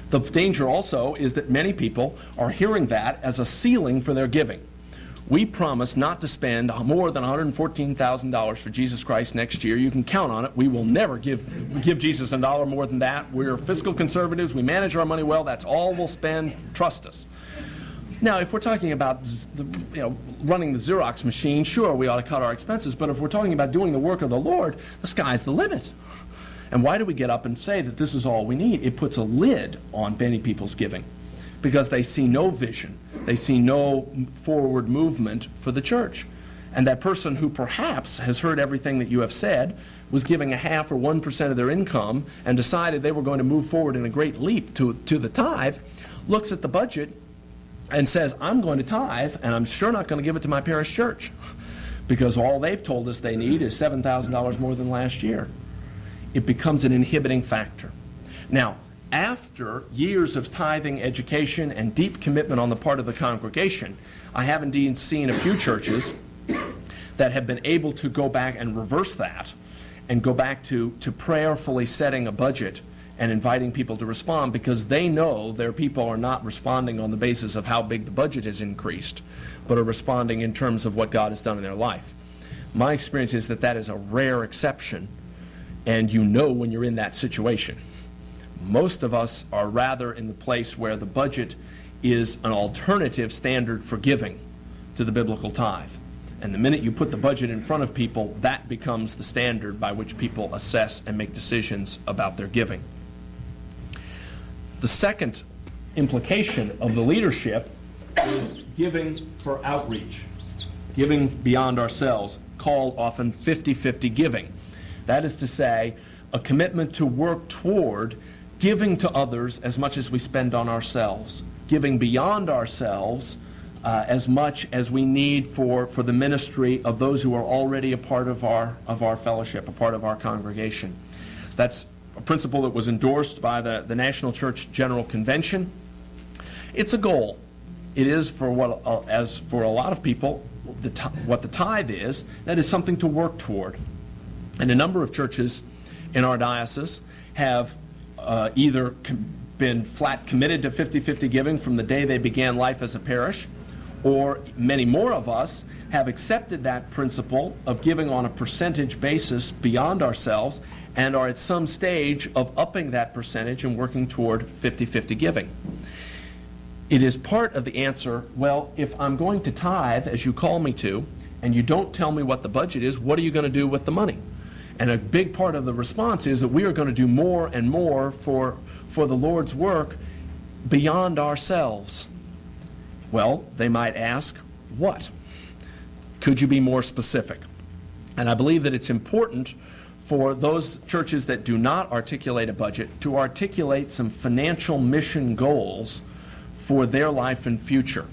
The danger also is that many people are hearing that as a ceiling for their giving. We promise not to spend more than $114,000 for Jesus Christ next year. You can count on it. We will never give Jesus a dollar more than that. We're fiscal conservatives. We manage our money well. That's all we'll spend. Trust us. Now, if we're talking about running the Xerox machine, sure, we ought to cut our expenses. But if we're talking about doing the work of the Lord, the sky's the limit. And why do we get up and say that this is all we need? It puts a lid on many people's giving because they see no vision. They see no forward movement for the church. And that person who perhaps has heard everything that you have said was giving 0.5% or 1% of their income and decided they were going to move forward in a great leap to the tithe, looks at the budget and says, I'm going to tithe, and I'm sure not going to give it to my parish church because all they've told us they need is $7,000 more than last year. It becomes an inhibiting factor. Now, after years of tithing education and deep commitment on the part of the congregation, I have indeed seen a few churches that have been able to go back and reverse that and go back to prayerfully setting a budget and inviting people to respond because they know their people are not responding on the basis of how big the budget has increased, but are responding in terms of what God has done in their life. My experience is that that is a rare exception, and you know when you're in that situation. Most of us are rather in the place where the budget is an alternative standard for giving to the biblical tithe. And the minute you put the budget in front of people, that becomes the standard by which people assess and make decisions about their giving. The second implication of the leadership is giving for outreach, giving beyond ourselves, called often 50-50 giving. That is to say, a commitment to work toward giving to others as much as we spend on ourselves, giving beyond ourselves as much as we need for the ministry of those who are already a part of our fellowship, a part of our congregation. That's a principle that was endorsed by the National Church General Convention. It's a goal. It is as for a lot of people, what the tithe is, that is something to work toward. And a number of churches in our diocese have either been flat committed to 50-50 giving from the day they began life as a parish, or many more of us have accepted that principle of giving on a percentage basis beyond ourselves and are at some stage of upping that percentage and working toward 50-50 giving. It is part of the answer, well, if I'm going to tithe, as you call me to, and you don't tell me what the budget is, what are you going to do with the money? And a big part of the response is that we are going to do more and more for the Lord's work beyond ourselves. Well, they might ask, what? Could you be more specific? And I believe that it's important for those churches that do not articulate a budget to articulate some financial mission goals for their life and future.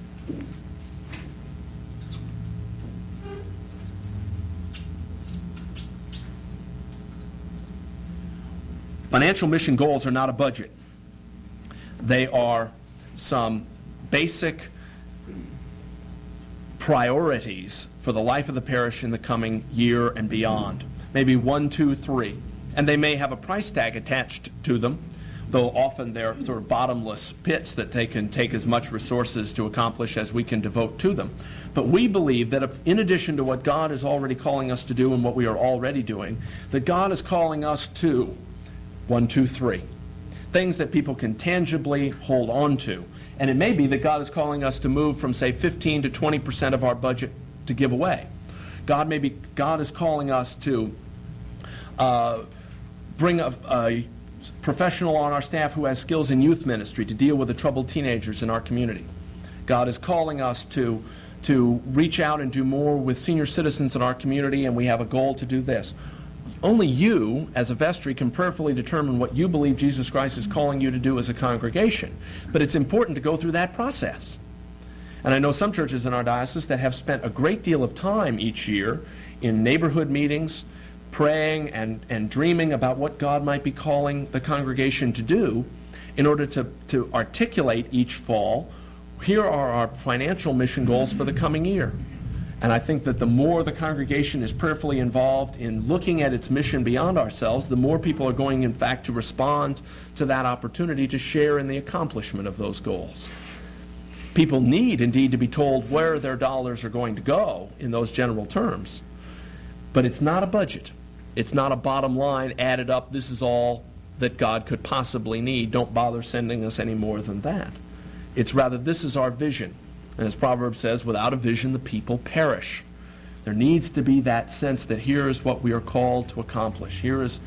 Financial mission goals are not a budget. They are some basic priorities for the life of the parish in the coming year and beyond. Maybe 1, 2, 3. And they may have a price tag attached to them, though often they're sort of bottomless pits that they can take as much resources to accomplish as we can devote to them. But we believe that if, in addition to what God is already calling us to do and what we are already doing, that God is calling us to 1, 2, 3. Things that people can tangibly hold on to. And it may be that God is calling us to move from, say, 15 to 20% of our budget to give away. God is calling us to bring a professional on our staff who has skills in youth ministry to deal with the troubled teenagers in our community. God is calling us to reach out and do more with senior citizens in our community, and we have a goal to do this. Only you, as a vestry, can prayerfully determine what you believe Jesus Christ is calling you to do as a congregation. But it's important to go through that process. And I know some churches in our diocese that have spent a great deal of time each year in neighborhood meetings, praying and dreaming about what God might be calling the congregation to do in order to articulate each fall, here are our financial mission goals for the coming year. And I think that the more the congregation is prayerfully involved in looking at its mission beyond ourselves, the more people are going, in fact, to respond to that opportunity to share in the accomplishment of those goals. People need, indeed, to be told where their dollars are going to go in those general terms. But it's not a budget. It's not a bottom line added up, this is all that God could possibly need. Don't bother sending us any more than that. It's rather, this is our vision. And as Proverbs says, without a vision, the people perish. There needs to be that sense that here is what we are called to accomplish. Here is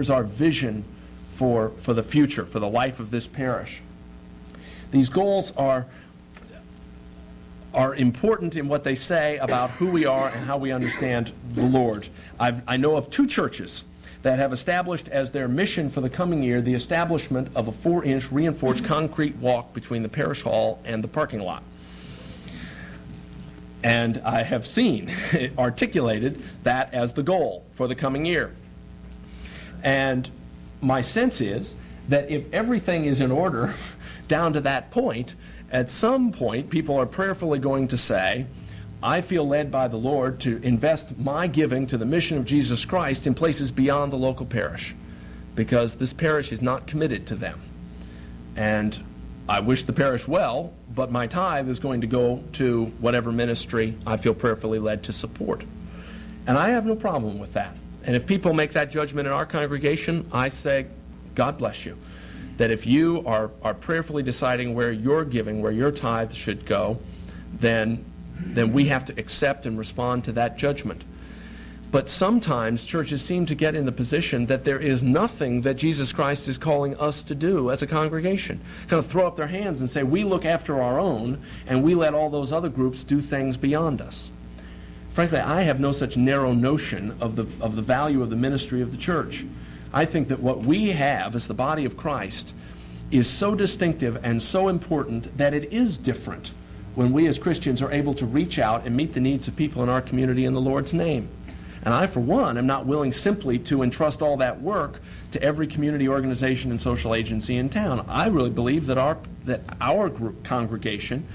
our vision for the future, for the life of this parish. These goals are important in what they say about who we are and how we understand the Lord. I know of 2 churches that have established as their mission for the coming year the establishment of a 4-inch reinforced concrete walk between the parish hall and the parking lot. And I have seen it articulated that as the goal for the coming year. And my sense is that if everything is in order down to that point, at some point people are prayerfully going to say, I feel led by the Lord to invest my giving to the mission of Jesus Christ in places beyond the local parish, because this parish is not committed to them. And I wish the parish well, but my tithe is going to go to whatever ministry I feel prayerfully led to support. And I have no problem with that. And if people make that judgment in our congregation, I say, God bless you. That if you are prayerfully deciding where your giving, where your tithe should go, then we have to accept and respond to that judgment. But sometimes churches seem to get in the position that there is nothing that Jesus Christ is calling us to do as a congregation. Kind of throw up their hands and say, we look after our own, and we let all those other groups do things beyond us. Frankly, I have no such narrow notion of the value of the ministry of the church. I think that what we have as the body of Christ is so distinctive and so important that it is different when we as Christians are able to reach out and meet the needs of people in our community in the Lord's name. And I, for one, am not willing simply to entrust all that work to every community organization and social agency in town. I really believe that our group congregation,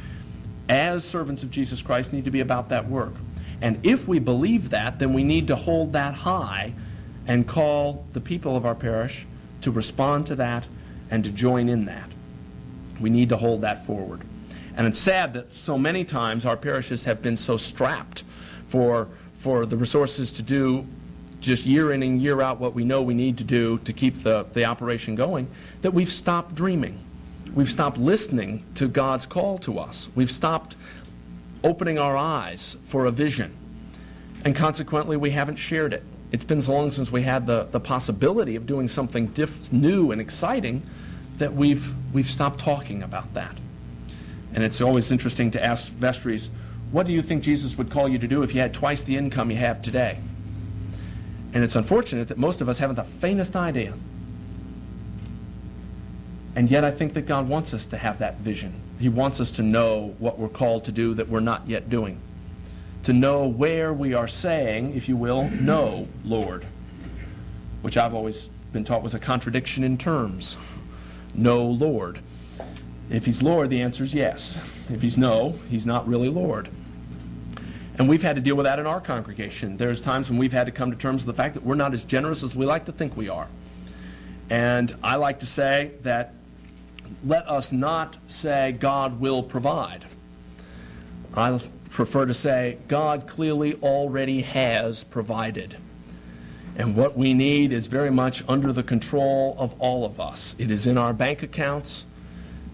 as servants of Jesus Christ, need to be about that work. And if we believe that, then we need to hold that high and call the people of our parish to respond to that and to join in that. We need to hold that forward. And it's sad that so many times our parishes have been so strapped for the resources to do just year in and year out what we know we need to do to keep the operation going, that we've stopped dreaming. We've stopped listening to God's call to us. We've stopped opening our eyes for a vision. And consequently, we haven't shared it. It's been so long since we had the possibility of doing something new and exciting that we've stopped talking about that. And it's always interesting to ask vestries, what do you think Jesus would call you to do if you had twice the income you have today? And it's unfortunate that most of us haven't the faintest idea. And yet I think that God wants us to have that vision. He wants us to know what we're called to do that we're not yet doing. To know where we are saying, if you will, no, Lord, which I've always been taught was a contradiction in terms. No, Lord. If he's Lord, the answer is yes. If he's no, he's not really Lord. And we've had to deal with that in our congregation. There's times when we've had to come to terms with the fact that we're not as generous as we like to think we are. And I like to say that let us not say God will provide. I prefer to say God clearly already has provided. And what we need is very much under the control of all of us. It is in our bank accounts.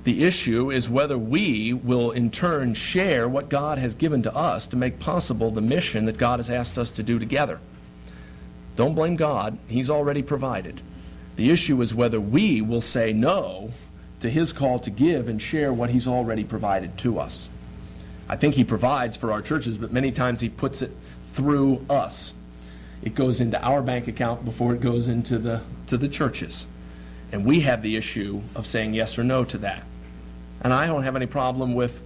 The issue is whether we will in turn share what God has given to us to make possible the mission that God has asked us to do together. Don't blame God. He's already provided. The issue is whether we will say no to his call to give and share what he's already provided to us. I think he provides for our churches, but many times he puts it through us. It goes into our bank account before it goes into the churches. And we have the issue of saying yes or no to that. And I don't have any problem with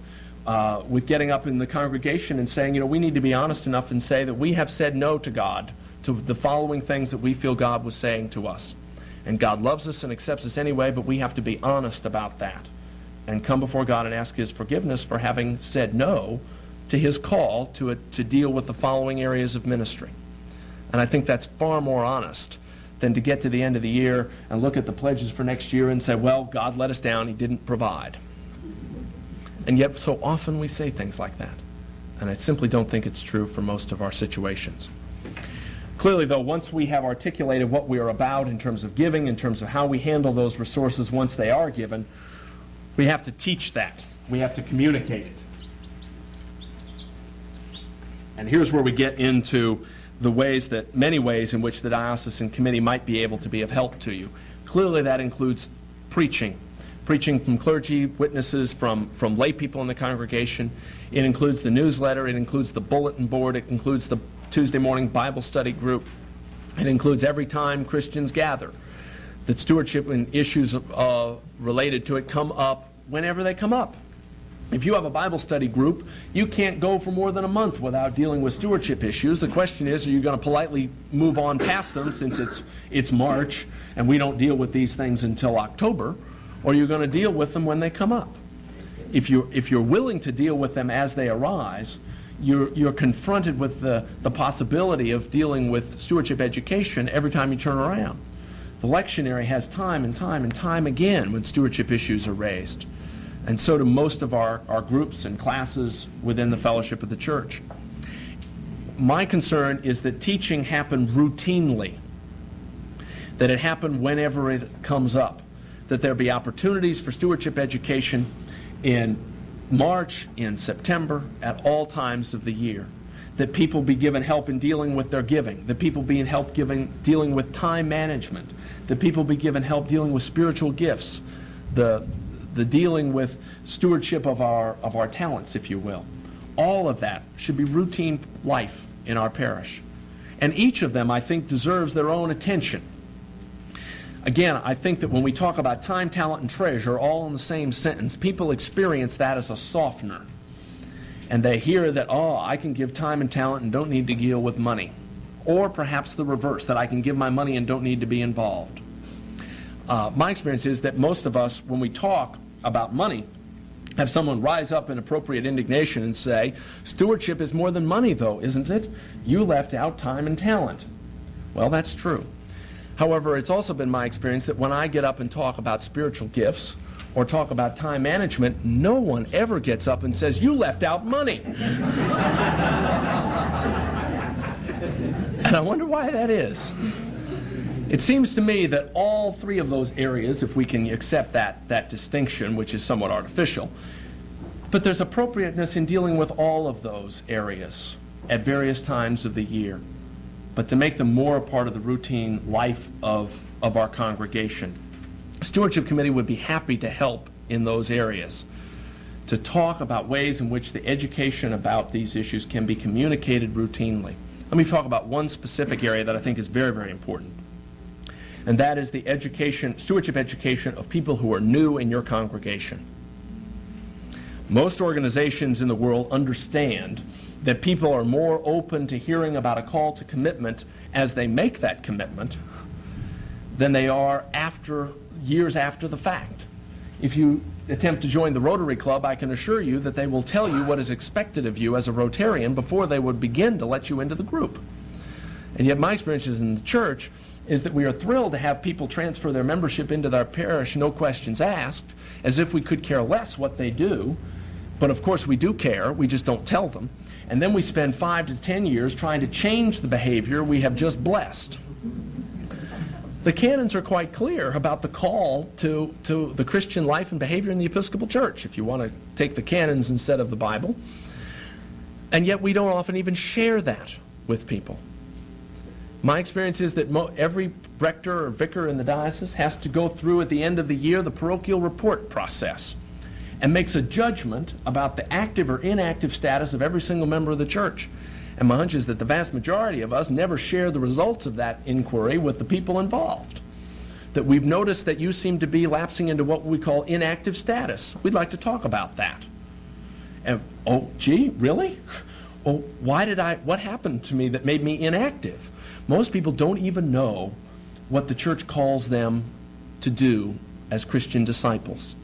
getting up in the congregation and saying, we need to be honest enough and say that we have said no to God, to the following things that we feel God was saying to us. And God loves us and accepts us anyway, but we have to be honest about that and come before God and ask his forgiveness for having said no to his call to deal with the following areas of ministry. And I think that's far more honest than to get to the end of the year and look at the pledges for next year and say, well, God let us down, he didn't provide. And yet so often we say things like that. And I simply don't think it's true for most of our situations. Clearly, though, once we have articulated what we are about in terms of giving, in terms of how we handle those resources once they are given, we have to teach that. We have to communicate it. And here's where we get into the many ways in which the diocesan committee might be able to be of help to you. Clearly, that includes preaching from clergy, witnesses, from lay people in the congregation. It includes the newsletter. It includes the bulletin board. It includes the Tuesday morning Bible study group. It includes every time Christians gather. That stewardship and issues related to it come up whenever they come up. If you have a Bible study group, you can't go for more than a month without dealing with stewardship issues. The question is, are you going to politely move on past them since it's March and we don't deal with these things until October, or are you going to deal with them when they come up? If you're willing to deal with them as they arise, you're confronted with the possibility of dealing with stewardship education every time you turn around. The lectionary has time and time and time again when stewardship issues are raised. And so do most of our groups and classes within the fellowship of the church. My concern is that teaching happen routinely, that it happen whenever it comes up, that there be opportunities for stewardship education in March, in September, at all times of the year, that people be given help in dealing with their giving, that people be help dealing with time management, that people be given help dealing with spiritual gifts, the dealing with stewardship of our talents, if you will. All of that should be routine life in our parish. And each of them, I think, deserves their own attention. Again, I think that when we talk about time, talent, and treasure all in the same sentence, people experience that as a softener. And they hear that, oh, I can give time and talent and don't need to deal with money. Or perhaps the reverse, that I can give my money and don't need to be involved. My experience is that most of us, when we talk about money, have someone rise up in appropriate indignation and say, stewardship is more than money, though, isn't it? You left out time and talent. Well, that's true. However, it's also been my experience that when I get up and talk about spiritual gifts or talk about time management, no one ever gets up and says, you left out money. And I wonder why that is. It seems to me that all three of those areas, if we can accept that distinction, which is somewhat artificial, but there's appropriateness in dealing with all of those areas at various times of the year, but to make them more a part of the routine life of our congregation. The Stewardship Committee would be happy to help in those areas, to talk about ways in which the education about these issues can be communicated routinely. Let me talk about one specific area that I think is very, very important. And that is the stewardship education of people who are new in your congregation. Most organizations in the world understand that people are more open to hearing about a call to commitment as they make that commitment than they are years after the fact. If you attempt to join the Rotary Club, I can assure you that they will tell you what is expected of you as a Rotarian before they would begin to let you into the group. And yet my experiences in the church is that we are thrilled to have people transfer their membership into their parish, no questions asked, as if we could care less what they do. But of course we do care, we just don't tell them. And then we spend 5 to 10 years trying to change the behavior we have just blessed. The canons are quite clear about the call to the Christian life and behavior in the Episcopal Church, if you want to take the canons instead of the Bible. And yet we don't often even share that with people. My experience is that every rector or vicar in the diocese has to go through at the end of the year the parochial report process and makes a judgment about the active or inactive status of every single member of the church. And my hunch is that the vast majority of us never share the results of that inquiry with the people involved. That we've noticed that you seem to be lapsing into what we call inactive status. We'd like to talk about that. And, oh, gee, really? Oh, what happened to me that made me inactive? Most people don't even know what the church calls them to do as Christian disciples.